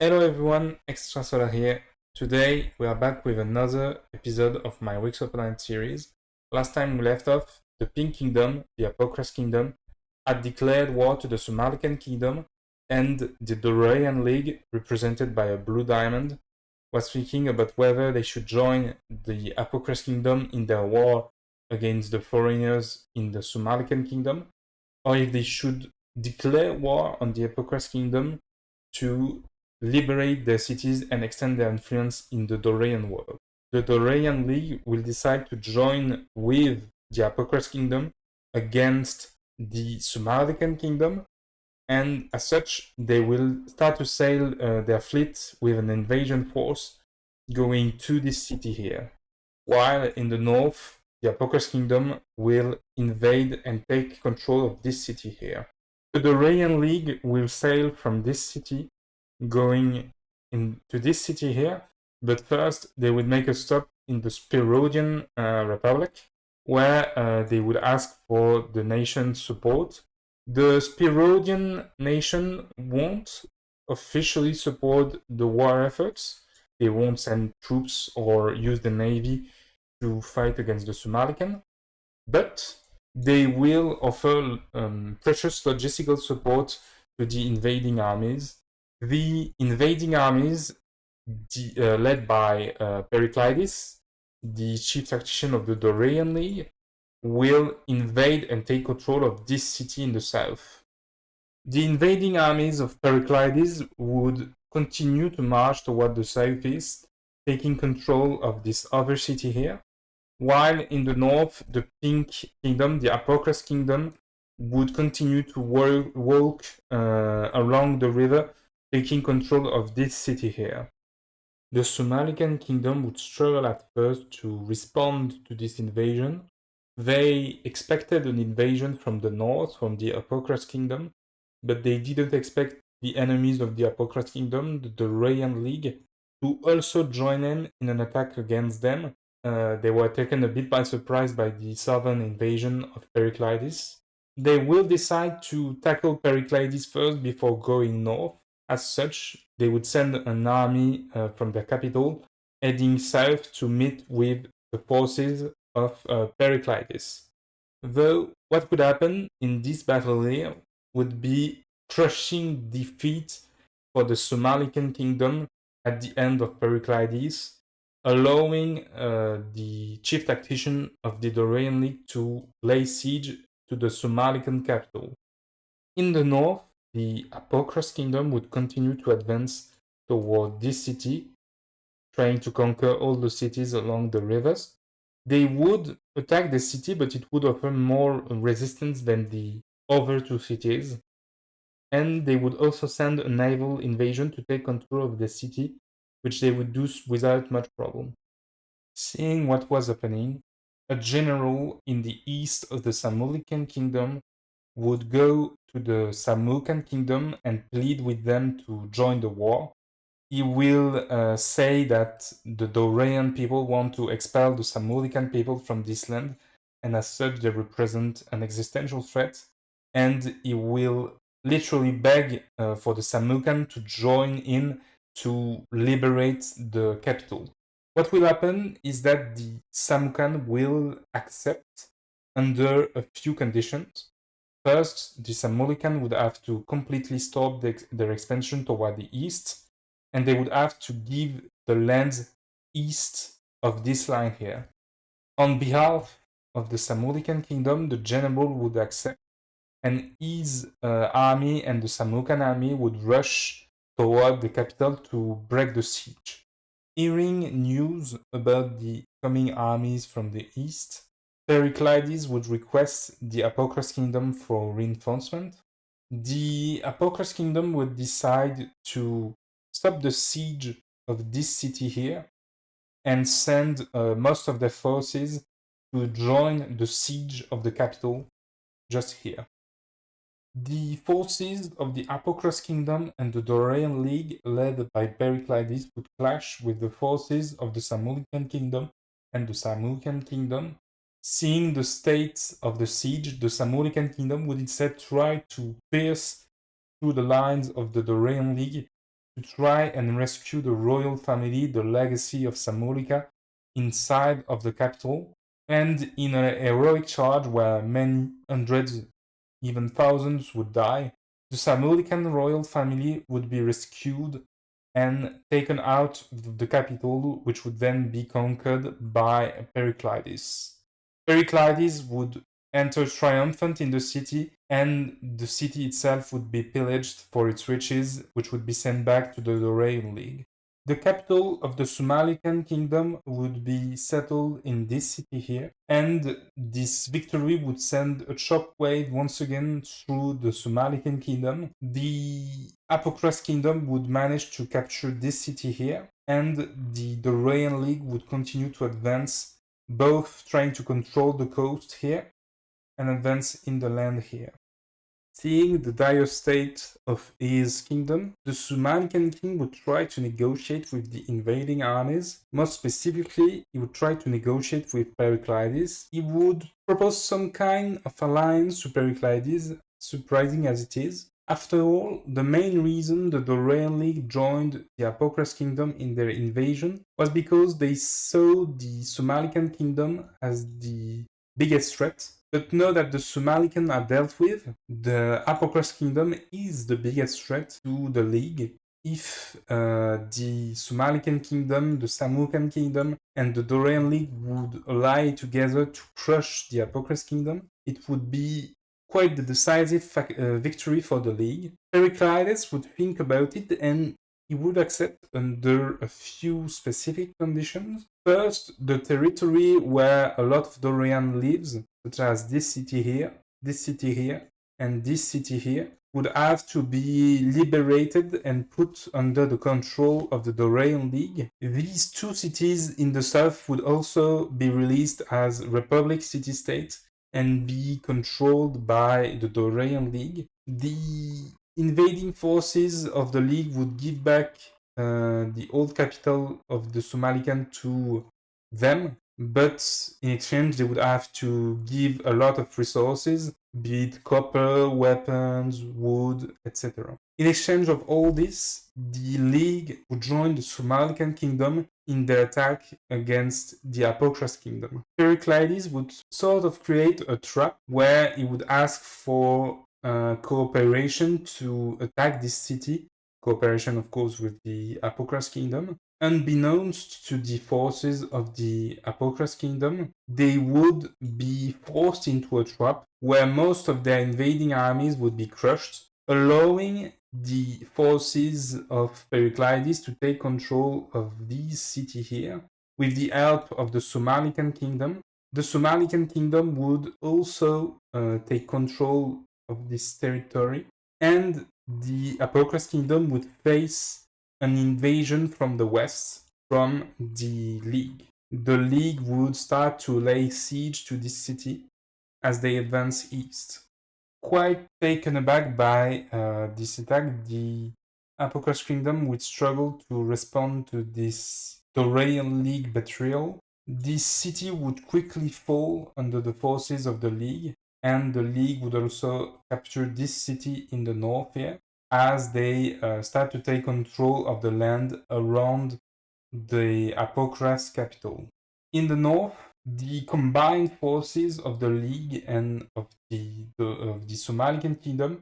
Hello everyone, Extrasolar here. Today we are back with another episode of my WICSO Planet series. Last time we left off, the Pink Kingdom, the Apocryph Kingdom, had declared war to the Sumalikan Kingdom, and the Doreian League, represented by a blue diamond, was thinking about whether they should join the Apocryph Kingdom in their war against the foreigners in the Sumalikan Kingdom, or if they should declare war on the Apocryph Kingdom to liberate their cities and extend their influence in the Doreian world. The Doreian League will decide to join with the Apocryph Kingdom against the Sumalikan Kingdom, and as such, they will start to sail their fleet with an invasion force going to this city here. While in the north, the Apocryph Kingdom will invade and take control of this city here. The Doreian League will sail from this city going into this city here, but first they would make a stop in the Periclidian Republic, where they would ask for the nation's support. The Periclidian nation won't officially support the war efforts. They won't send troops or use the navy to fight against the Sumalikan, but they will offer precious logistical support to the invading armies. The invading armies, led by Periclidian, the chief tactician of the Doreian League, will invade and take control of this city in the south. The invading armies of Periclidian would continue to march toward the southeast, taking control of this other city here, while in the north, the Pink Kingdom, the Apocryph Kingdom, would continue to walk along the river, taking control of this city here. The Sumalikan Kingdom would struggle at first to respond to this invasion. They expected an invasion from the north, from the Apocryph Kingdom, but they didn't expect the enemies of the Apocryph Kingdom, the Doreian League, to also join in an attack against them. They were taken a bit by surprise by the southern invasion of Periclidian. They will decide to tackle Periclidian first before going north. As such, they would send an army from their capital heading south to meet with the forces of Periclidian. Though what would happen in this battle here would be crushing defeat for the Sumalikan Kingdom at the end of Periclidian, allowing the chief tactician of the Doreian League to lay siege to the Sumalikan capital. In the north, the Apocryph Kingdom would continue to advance toward this city, trying to conquer all the cities along the rivers. They would attack the city, but it would offer more resistance than the other two cities. And they would also send a naval invasion to take control of the city, which they would do without much problem. Seeing what was happening, a general in the east of the Sumalikan Kingdom would go to the Sumalikan Kingdom and plead with them to join the war. He will say that the Doreian people want to expel the Sumalikan people from this land, and as such they represent an existential threat, and he will literally beg for the Sumalikan to join in to liberate the capital. What will happen is that the Sumalikan will accept under a few conditions. First, the Sumalikan would have to completely stop their expansion toward the east, and they would have to give the lands east of this line here. On behalf of the Sumalikan Kingdom, the general would accept, and his army and the Sumalikan army would rush toward the capital to break the siege. Hearing news about the coming armies from the east, Periclidian would request the Apocryph Kingdom for reinforcement. The Apocryph Kingdom would decide to stop the siege of this city here and send most of their forces to join the siege of the capital just here. The forces of the Apocryph Kingdom and the Doreian League, led by Periclidian, would clash with the forces of the Sumalikan Kingdom and the Sumalikan Kingdom. Seeing the state of the siege, the Sumalikan Kingdom would instead try to pierce through the lines of the Doreian League to try and rescue the royal family, the legacy of Samolika, inside of the capital. And in a heroic charge where many hundreds, even thousands would die, the Samolikan royal family would be rescued and taken out of the capital, which would then be conquered by Periclidian. Periclidian would enter triumphant in the city, and the city itself would be pillaged for its riches, which would be sent back to the Doreian League. The capital of the Sumalikan kingdom would be settled in this city here, and this victory would send a shockwave once again through the Sumalikan kingdom. The Apocras kingdom would manage to capture this city here, and the Doreian League would continue to advance, both trying to control the coast here and advance in the land here. Seeing the dire state of his kingdom, the Sumalikan king would try to negotiate with the invading armies. Most specifically, he would try to negotiate with Periclidian. He would propose some kind of alliance to Periclidian, surprising as it is. After all, the main reason the Doreian League joined the Apocras kingdom in their invasion was because they saw the Sumalikan kingdom as the biggest threat. But know that the Sumalikan are dealt with. The Apocras kingdom is the biggest threat to the League. If the Sumalikan kingdom, the Samukan kingdom, and the Doreian League would ally together to crush the Apocras kingdom, it would be quite the decisive victory for the League. Periclidian would think about it, and he would accept under a few specific conditions. First, the territory where a lot of Doreian lives, such as this city here, and this city here, would have to be liberated and put under the control of the Doreian League. These two cities in the south would also be released as Republic city-states and be controlled by the Doreian League. The invading forces of the League would give back the old capital of the Sumalikan to them, but in exchange they would have to give a lot of resources, be it copper, weapons, wood, etc. In exchange of all this, the League would join the Sumalikan kingdom in their attack against the Apocras kingdom. Periclidian would sort of create a trap where he would ask for cooperation to attack this city. Cooperation, of course, with the Apocras kingdom. Unbeknownst to the forces of the Apocras kingdom, they would be forced into a trap where most of their invading armies would be crushed, allowing the forces of Periclidian to take control of this city here with the help of the Sumalikan kingdom. The Sumalikan kingdom would also take control of this territory, and the Apocras kingdom would face an invasion from the west from the League. The League would start to lay siege to this city as they advance east. Quite taken aback by this attack, the Apocras kingdom would struggle to respond to this Doreian League betrayal. This city would quickly fall under the forces of the League, and the League would also capture this city in the north here as they start to take control of the land around the Apocras capital. In the north, the combined forces of the League and of the Sumalikan kingdom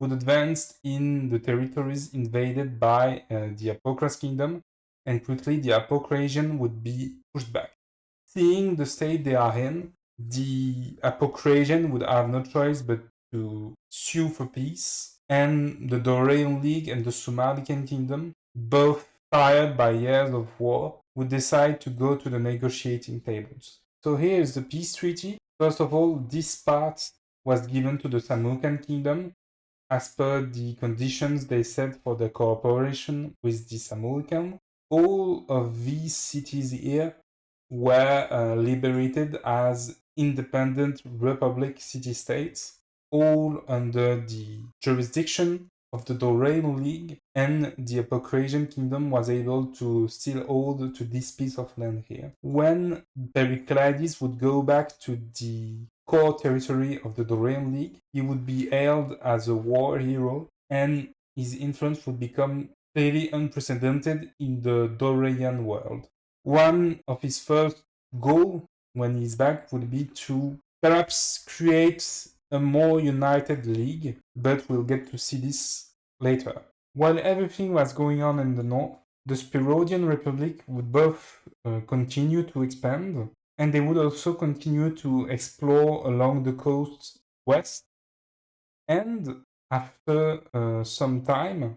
would advance in the territories invaded by the Apocras kingdom, and quickly the Apocrasian would be pushed back. Seeing the state they are in, the Apocrasian would have no choice but to sue for peace, and the Doreian League and the Sumalikan kingdom, both tired by years of war, would decide to go to the negotiating tables. So here is the peace treaty. First of all, this part was given to the Samukan kingdom as per the conditions they set for the cooperation with the Sumalikan. All of these cities here were liberated as independent republic city-states, all under the jurisdiction of the Doreian League, and the Apocrasian kingdom was able to still hold to this piece of land here. When Periclidian would go back to the core territory of the Doreian League, he would be hailed as a war hero, and his influence would become clearly unprecedented in the Doreian world. One of his first goals when he's back would be to perhaps create a more united league, but we'll get to see this later. While everything was going on in the north, the Spirodian Republic would both continue to expand, and they would also continue to explore along the coast west. And after some time,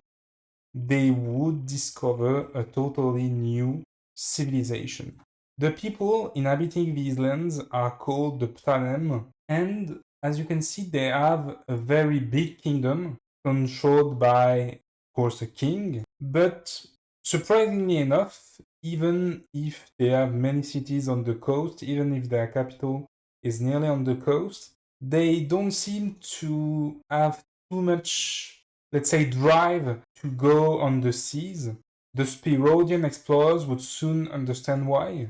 they would discover a totally new civilization. The people inhabiting these lands are called the Ptanem, and as you can see, they have a very big kingdom controlled by, of course, a king. But surprisingly enough, even if they have many cities on the coast, even if their capital is nearly on the coast, they don't seem to have too much, let's say, drive to go on the seas. The Spirodian explorers would soon understand why.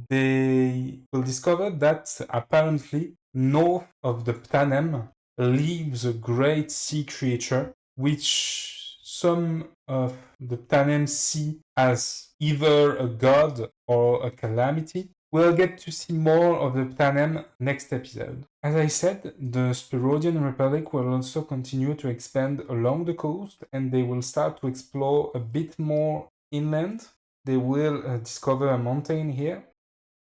They will discover that apparently north of the Ptanem lives a great sea creature, which some of the Ptanem see as either a god or a calamity. We'll get to see more of the Ptanem next episode. As I said, the Spirodian Republic will also continue to expand along the coast, and they will start to explore a bit more inland. They will discover a mountain here,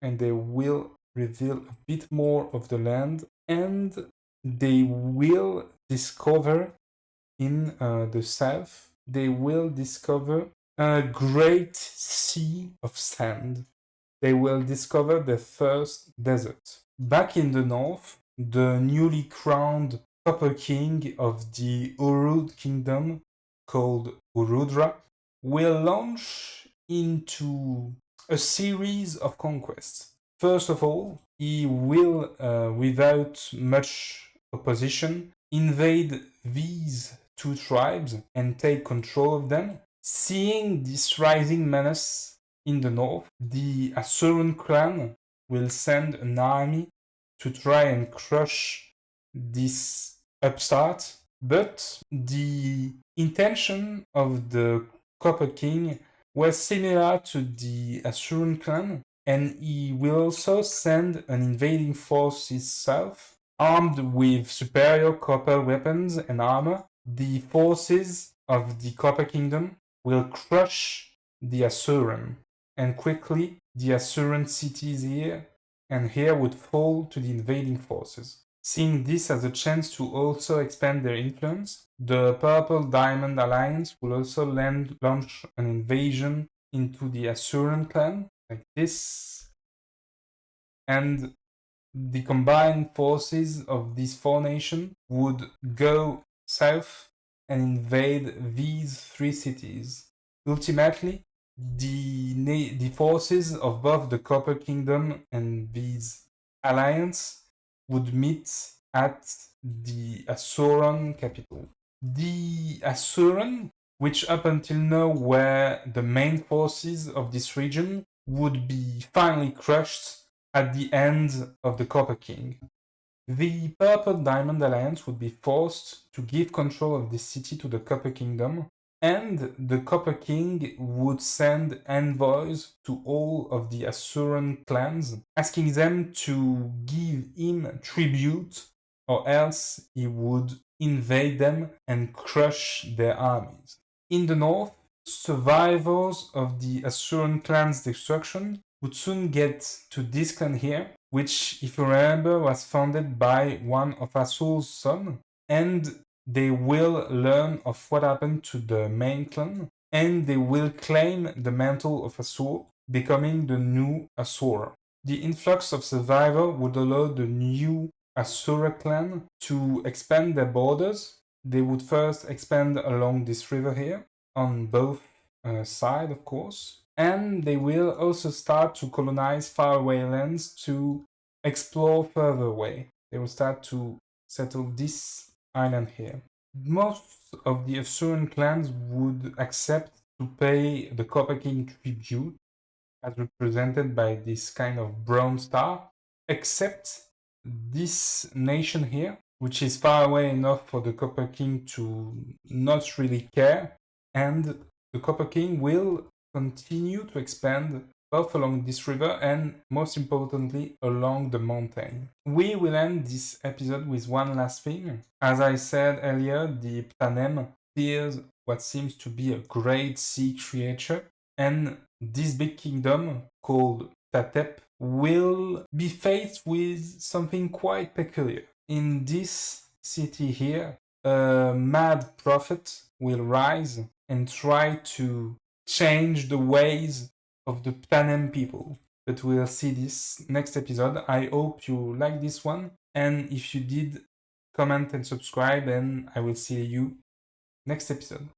and they will reveal a bit more of the land, and they will discover in the south, they will discover a great sea of sand. They will discover the first desert. Back in the north, the newly crowned Copper King of the Urud Kingdom, called Urudra, will launch into a series of conquests. First of all, he will, without much opposition, invade these two tribes and take control of them. Seeing this rising menace in the north, the Asuran clan will send an army to try and crush this upstart, but the intention of the Copper King was similar to the Asuran clan, and he will also send an invading force south, armed with superior copper weapons and armor. The forces of the Copper Kingdom will crush the Asuran, and quickly the Asuran cities here and here would fall to the invading forces. Seeing this as a chance to also expand their influence, the Purple Diamond Alliance will also launch an invasion into the Asuran clan, like this, and the combined forces of these four nations would go south and invade these three cities. Ultimately, the forces of both the Copper Kingdom and these alliance would meet at the Asuran capital. The Asuran, which up until now were the main forces of this region, would be finally crushed at the end of the Copper King. The Purple Diamond Alliance would be forced to give control of the city to the Copper Kingdom, and the Copper King would send envoys to all of the Asuran clans, asking them to give him tribute, or else he would invade them and crush their armies. In the north, survivors of the Asuran clan's destruction would soon get to this clan here, which, if you remember, was founded by one of Asur's sons, and they will learn of what happened to the main clan, and they will claim the mantle of Asur, becoming the new Asura. The influx of survivors would allow the new Asura clan to expand their borders. They would first expand along this river here, on both sides, of course, and they will also start to colonize faraway lands to explore further away. They will start to settle this island here. Most of the Asuran clans would accept to pay the Copper King tribute, as represented by this kind of bronze star, except this nation here, which is far away enough for the Copper King to not really care, and the Copper King will continue to expand both along this river and, most importantly, along the mountain. We will end this episode with one last thing. As I said earlier, the Ptanem fears what seems to be a great sea creature, and this big kingdom called Tatep will be faced with something quite peculiar. In this city here, a mad prophet will rise and try to change the ways of the Panem people. But we'll see this next episode. I hope you like this one. And if you did, comment and subscribe, and I will see you next episode.